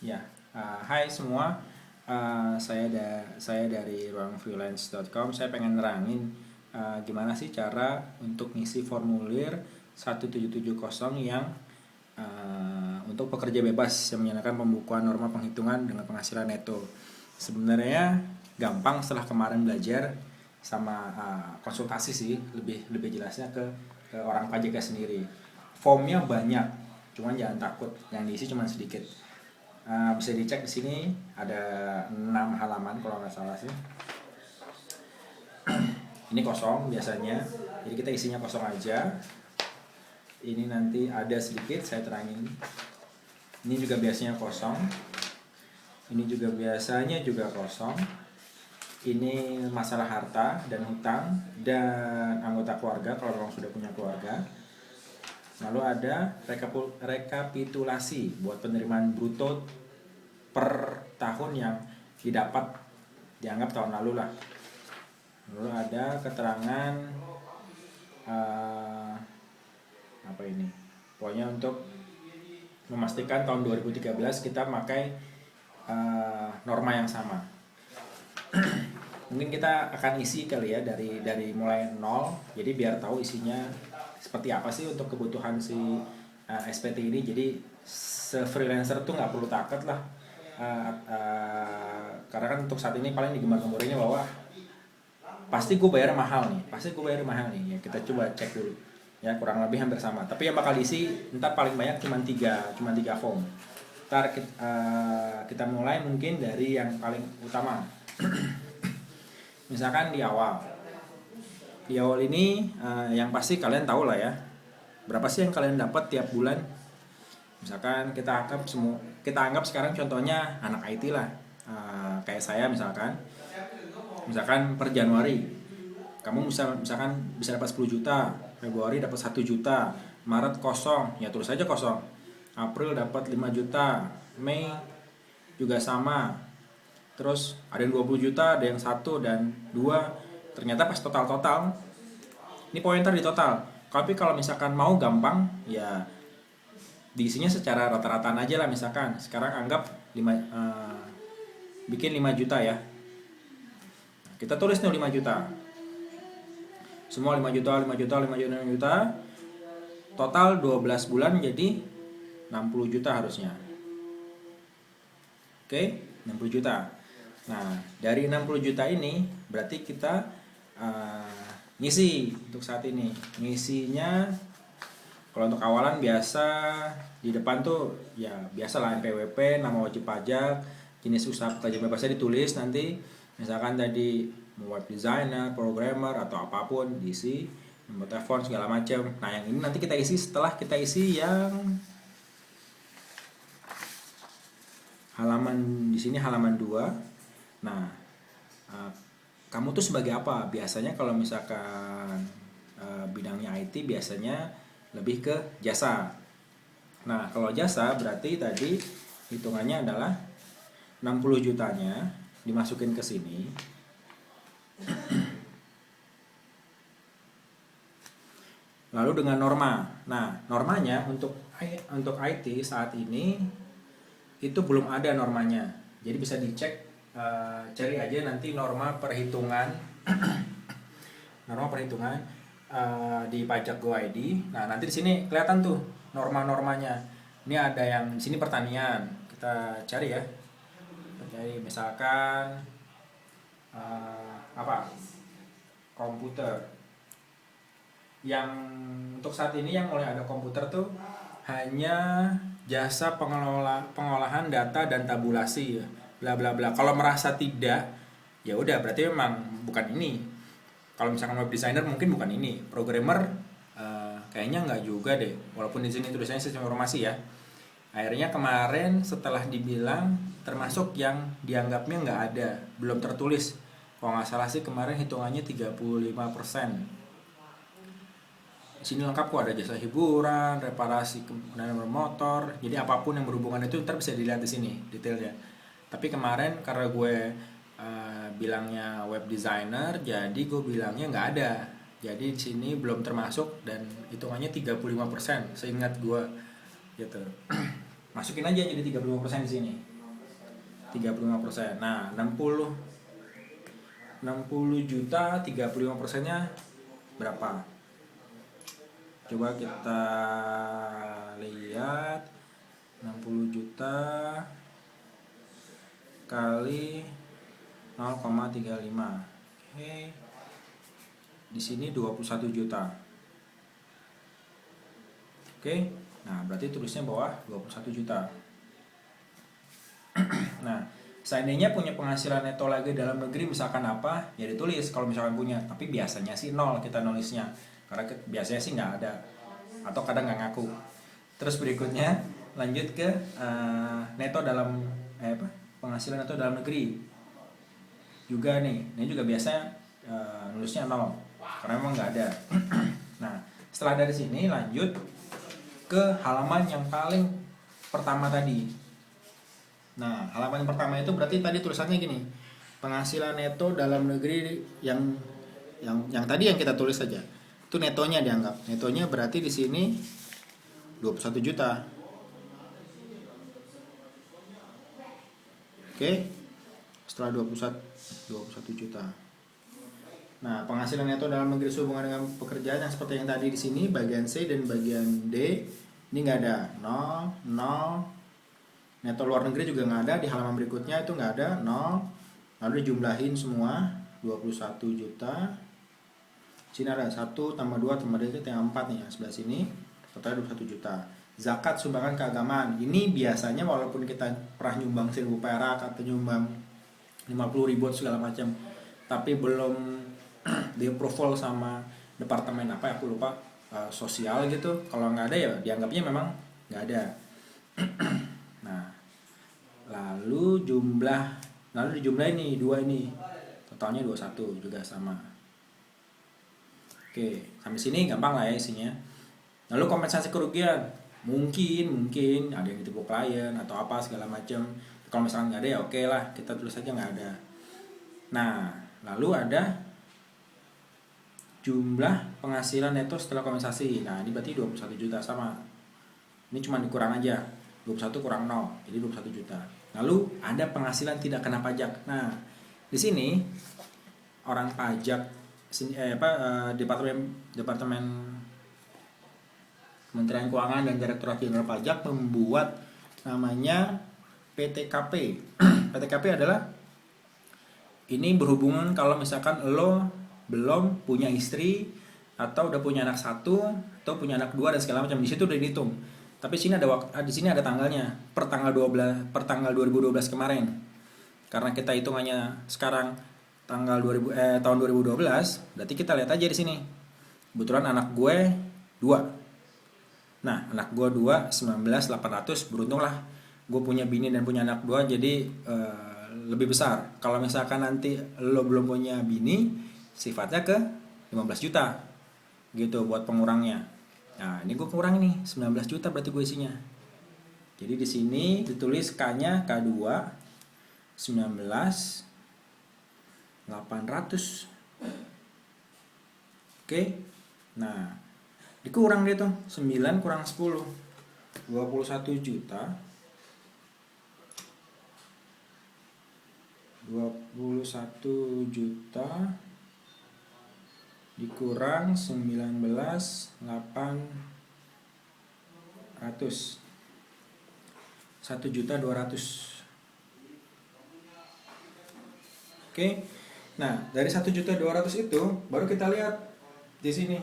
Ya, hai semua. Saya dari ruangfreelance.com. Saya pengen nerangin gimana sih cara untuk ngisi formulir 1770 yang untuk pekerja bebas yang menyatakan pembukuan norma penghitungan dengan penghasilan neto. Sebenarnya gampang setelah kemarin belajar sama konsultasi sih, lebih jelasnya ke orang pajaknya sendiri. Formnya banyak, cuman jangan takut, yang diisi cuma sedikit. Bisa dicek di sini ada 6 halaman kalau nggak salah sih. Ini kosong biasanya, jadi kita isinya kosong aja. Ini nanti ada sedikit saya terangin. Ini juga biasanya kosong. Ini juga biasanya juga kosong. Ini masalah harta dan hutang dan anggota keluarga kalau memang sudah punya keluarga. Lalu ada rekapitulasi buat penerimaan bruto per tahun yang didapat, dianggap tahun lalu lah. Lalu ada keterangan apa ini? Pokoknya untuk memastikan tahun 2013 kita pakai norma yang sama. Mungkin kita akan isi kali ya dari mulai nol. Jadi biar tahu isinya seperti apa sih untuk kebutuhan si SPT ini. Jadi se-freelancer tuh nggak perlu takut lah. Karena kan untuk saat ini paling digembar-gembornya bahwa pasti gue bayar mahal nih, ya kita coba cek dulu ya, kurang lebih hampir sama, tapi yang bakal diisi ntar paling banyak cuma tiga form. Ntar kita mulai mungkin dari yang paling utama. Misalkan di awal ini yang pasti kalian tahu lah ya, berapa sih yang kalian dapat tiap bulan. Misalkan kita anggap sekarang contohnya anak IT lah, kayak saya misalkan per Januari kamu misalkan bisa dapat 10 juta, Februari dapat 1 juta, Maret kosong, ya terus aja kosong. April dapat 5 juta, Mei juga sama. Terus ada yang 20 juta, ada yang 1 dan 2. Ternyata pas total ini pointer di total. Tapi kalau misalkan mau gampang ya diisinya secara rata-rataan aja lah. Misalkan sekarang anggap bikin 5 juta ya. Kita tulis nih 5 juta. Semua 5 juta. Total 12 bulan jadi 60 juta harusnya. Oke, 60 juta. Nah, dari 60 juta ini berarti kita ngisi untuk saat ini. Ngisinya kalau untuk awalan biasa di depan tuh ya biasalah NPWP, nama wajib pajak, jenis usaha pekerja bebasnya ditulis nanti. Misalkan tadi web designer, programmer atau apapun diisi, nomor telepon segala macam. Nah, yang ini nanti kita isi setelah kita isi yang halaman di sini halaman 2. Nah, kamu tuh sebagai apa? Biasanya kalau misalkan bidangnya IT biasanya lebih ke jasa. Nah, kalau jasa berarti tadi hitungannya adalah 60 jutanya dimasukin ke sini. Lalu dengan norma. Nah, normanya untuk IT saat ini itu belum ada normanya. Jadi bisa dicek, cari aja nanti norma perhitungan di pajak Go ID. Nah, nanti di sini kelihatan tuh norma-normanya. Ini ada yang di sini pertanian. Kita cari ya. Jadi misalkan komputer. Yang untuk saat ini yang mulai ada komputer tuh hanya jasa pengolahan data dan tabulasi ya, bla bla bla. Kalau merasa tidak, ya udah berarti memang bukan ini. Kalau misalkan web designer mungkin bukan ini, programmer kayaknya nggak juga deh. Walaupun di sini tulisannya sistem informasi ya. Akhirnya kemarin setelah dibilang termasuk yang dianggapnya nggak ada, belum tertulis. Kalau nggak salah sih kemarin hitungannya 35%. Di sini lengkap kok, ada jasa hiburan, reparasi kendaraan bermotor. Jadi apapun yang berhubungan itu ntar bisa dilihat di sini detailnya. Tapi kemarin karena gue bilangnya web designer, jadi gue bilangnya nggak ada. Jadi di sini belum termasuk dan hitungannya 35%, seingat gue gitu. Masukin aja jadi 35% di sini. 35%. Nah, 60 juta 35%-nya berapa? Coba kita lihat 60 juta kali 0,35. Oke. Di sini 21 juta. Oke. Nah, berarti tulisnya bawah 21 juta. Nah, seandainya punya penghasilan neto lagi dalam negeri misalkan apa, ya ditulis kalau misalkan punya. Tapi biasanya sih nol kita nulisnya. Karena biasanya sih nggak ada. Atau kadang nggak ngaku. Terus berikutnya lanjut ke neto dalam penghasilan neto dalam negeri. Juga nih, ini juga biasanya nulisnya nol. Karena memang nggak ada. Nah, setelah dari sini lanjut ke halaman yang paling pertama tadi. Nah, halaman pertama itu berarti tadi tulisannya gini. Penghasilan neto dalam negeri yang tadi yang kita tulis saja. Itu netonya dianggap. Netonya berarti di sini 21 juta. Oke. Setelah 21 juta. Nah, penghasilan neto dalam negeri sehubungan dengan pekerjaan yang seperti yang tadi di sini bagian C dan bagian D ini nggak ada. 0, 0. Neto luar negeri juga nggak ada, di halaman berikutnya itu nggak ada, 0. Lalu dijumlahin semua 21 juta. Sini ada 1 tambah 2 tambah 3 tambah 4 nih, sebelah sini totalnya 21 juta. Zakat sumbangan keagamaan. Ini biasanya walaupun kita pernah nyumbang 1000 perak atau nyumbang 50.000 segala macam, tapi belum di approval sama departemen apa ya, aku lupa, sosial gitu. Kalau nggak ada ya dianggapnya memang nggak ada. Nah, lalu dijumlahin nih dua ini, totalnya 21 juga sama. Oke, sampai sini gampang lah ya isinya. Lalu kompensasi kerugian, mungkin ada yang ditipu klien atau apa segala macam. Kalau misalnya nggak ada ya oke lah, kita tulis aja nggak ada. Nah, lalu ada jumlah penghasilan neto setelah kompensasi. Nah, ini berarti 21 juta sama. Ini cuma dikurang aja. 21 kurang 0, jadi 21 juta. Lalu ada penghasilan tidak kena pajak. Nah, di sini orang pajak departemen Kementerian Keuangan dan Direktorat Jenderal Pajak membuat namanya PTKP. PTKP adalah ini berhubungan kalau misalkan lo belum punya istri atau udah punya anak 1 atau punya anak 2 dan segala macam, di situ udah dihitung. Tapi di sini ada tanggalnya per tanggal 2012 kemarin. Karena kita hitungannya sekarang tahun 2012, berarti kita lihat aja di sini. Kebetulan anak gue 2. Nah, anak gue 2 19.800, beruntung lah gue punya bini dan punya anak 2, jadi lebih besar. Kalau misalkan nanti lo belum punya bini, sifatnya ke 15 juta gitu buat pengurangnya. Nah, ini gue kurang nih 19 juta berarti gue isinya. Jadi di sini ditulis K-nya K2 19.800. Oke. Nah, dikurang dia tuh 9 kurang 10 21 juta dikurang 19.800, 1.200.000. Oke. Nah, dari 1.200.000 itu baru kita lihat di sini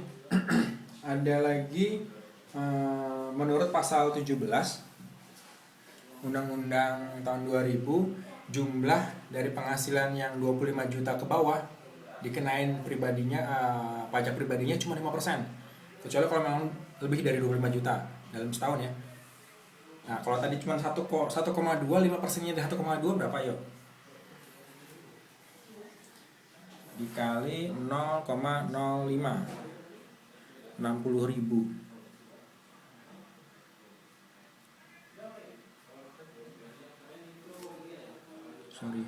ada lagi menurut pasal 17 Undang-Undang tahun 2000, jumlah dari penghasilan yang 25 juta ke bawah dikenain pajak pribadinya cuma 5%. Kecuali kalau memang lebih dari 25 juta dalam setahun ya. Nah, kalau tadi cuma 1,2, 5%-nya dari 1,2 berapa yuk? Dikali 0,05, 60.000. Sorry.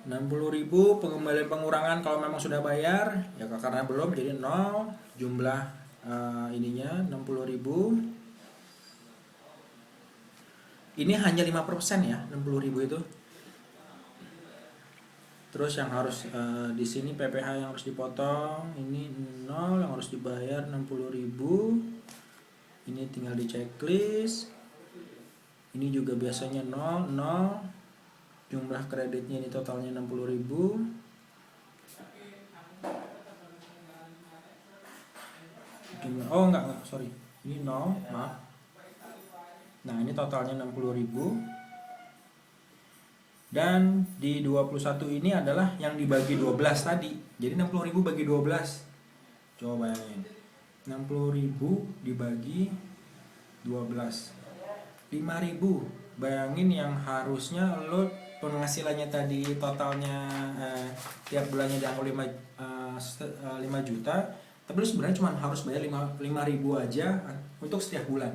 60.000 pengembalian pengurangan kalau memang sudah bayar ya, karena belum jadi 0. Jumlah ininya 60.000 Ini hanya 5% ya, 60.000 itu. Terus yang harus di sini PPh yang harus dipotong ini 0, yang harus dibayar 60.000. Ini tinggal di checklist. Ini juga biasanya 0, 0. Jumlah kreditnya ini totalnya 60.000. Oh enggak, sorry. Ini 0, maaf. Nah, ini totalnya 60.000. Dan di 21 ini adalah yang dibagi 12 tadi. Jadi 60.000 bagi 12. Coba bayangin. 60.000 dibagi 12. 5.000. Bayangin yang harusnya lo penghasilannya tadi totalnya tiap bulannya di angka 5 juta, tapi lo sebenarnya cuma harus bayar 5.000 aja untuk setiap bulan.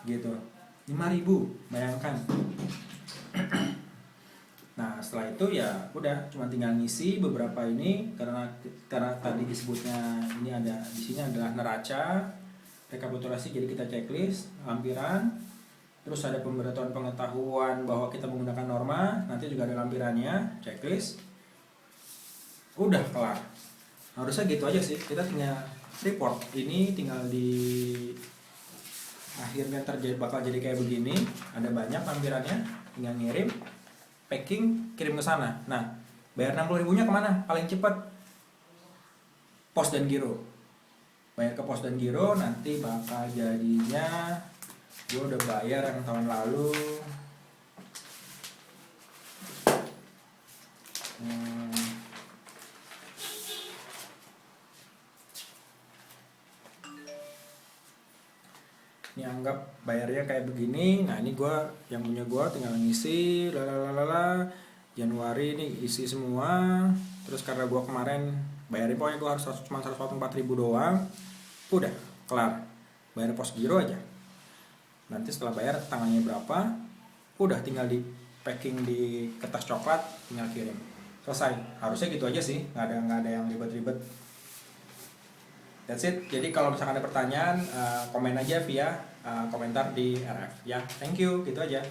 Gitu. 5.000, bayangkan. Nah, setelah itu ya udah cuma tinggal ngisi beberapa ini karena tadi disebutnya ini ada di sini adalah neraca, rekapitulasi, jadi kita checklist, lampiran, terus ada pemberitahuan pengetahuan bahwa kita menggunakan norma, nanti juga ada lampirannya, checklist. Udah kelar. Harusnya gitu aja sih. Kita tinggal report. Ini tinggal di akhirnya bakal jadi kayak begini, ada banyak lampirannya, tinggal ngirim, packing, kirim ke sana. Nah, bayar 60.000-nya kemana? Paling cepat pos dan giro. Bayar ke pos dan giro, nanti bakal jadinya gue udah bayar yang tahun lalu. Ini anggap bayarnya kayak begini. Nah, ini gue yang punya gue tinggal ngisi lalalala. Januari ini isi semua. Terus karena gue kemarin bayarnya pokoknya gue harus cuma 104.000 doang. Udah kelar. Bayar pos giro aja. Nanti setelah bayar tanggalnya berapa, udah tinggal di packing di kertas coklat, tinggal kirim. Selesai. Harusnya gitu aja sih. Nggak ada yang ribet-ribet. That's it. Jadi kalau misalkan ada pertanyaan, komen aja via komentar di RF. Ya, thank you. Gitu aja.